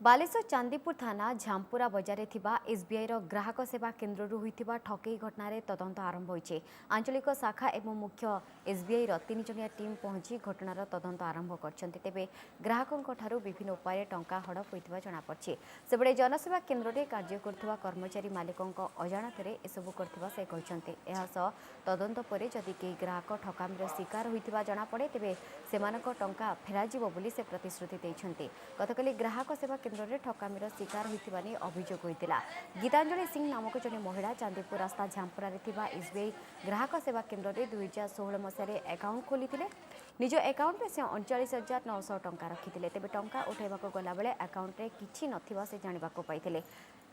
बालेश्वर चांदीपुर थाना झामपुरा बजार थिबा एसबीआई ग्राहक सेवा केन्द्र होइथिबा ठकेई घटना तदंत आरंभ होइछे। आंचलिक शाखा एवं मुख्य एसबीआई 3 जणिया टीम पहुंची घटनार तदंत आरंभ करछन्ते। तेबे ग्राहकों ठारू विभिन्न उपाय टंका हड़प होइथिबा जणा पड़छे। सेबडे जनसेवा केन्द्र रे कार्य करथिबा कर्मचारी मालिकों अजाणତରେ एसबु करथिबा से कहछन्ते। एहासह तदंत परे जदि केही ग्राहक ठकामीर शिकार होइथिबा जणा पड़े तेबे सेमानक टंका फेराजिबो बोली से प्रतिश्रुति दैछन्ते। गतकाली ग्राहक सेवा केन्द्र में ठकामीर शिकार होइथिबा नै अभियोग होइतिला। गीतांजलि सिंह नामक जने महिला चांदीपुर रास्ता झामपुरा एसबीआई ग्राहक सेवा केन्द्र में 2016 मसीह अकाउंट खोली निज अकाउंट में से 39,900 टंका रखिथिले। तेबे टंका उठाइबाको गला बेले अकाउंट रे किछि नथिबा से जानिबाको पाइथिले।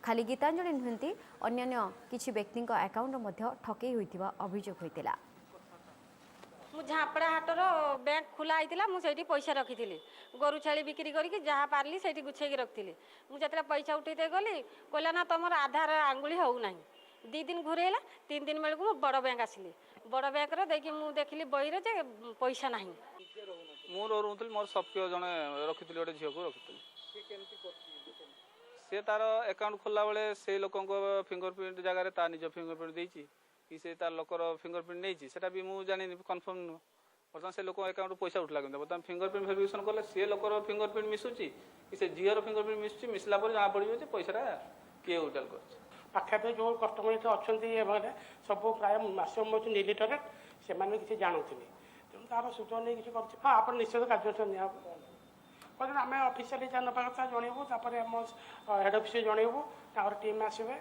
खाली गीतांजलि नुहंती अन्य किछि व्यक्तिଙ୍କ अकाउंट मध्य ठकेई होइथिबा अभियोग होइतिला। झापड़ा हाटर बैंक खोला होता मुझे पैसा रखी गोरु छाड़ी बिक्री करके जहाँ पार्ली से गुछे रखी मुझे पैसा उठे गली कहला ना तुम आधार आंगुली हो ना 2 दिन घूरेला 3 दिन बेलू मुझे बड़ बैंक आसिली बड़ बैंक देखिए मुझे देखिली बही रे पैसा ना मोर रोली मोर सप्य जड़े रखी गोटे झील को रखी सी तार अकाउंट खोला बेले से लोक फिंगरप्रिंट जगह ता निज फिंगरप्रिंट देती कि से तार लोकर फिंगरप्रिंट नहीं भी मुझे जानी कन्फर्म नुह बर्तमान से लोक अकाउंट पैसा उठला बर्तमान फिंगरप्रिंट भेरिफिकेशन कले सी लोकर फिंगरप्रिंट मिसुची कि से झीर फिंगरप्रिंट मिसुची मिसला जना पड़ो पैसा किए उडाल कर पाखापी जो कस्टमर अच्छा सब प्राय मैक्सीम अच्छे इलिटरेट से किसी जानते तेणु तार सूचना नहीं किसी कर हाँ आप निश्चित कार्यानुष्ठान निब आम अफिसीयली जहाँ नवा कथा जनइबू आम हेड अफिस जनइबू टीम आसवे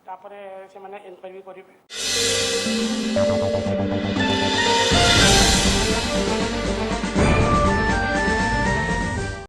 तापर से इनक्वारी करेंगे।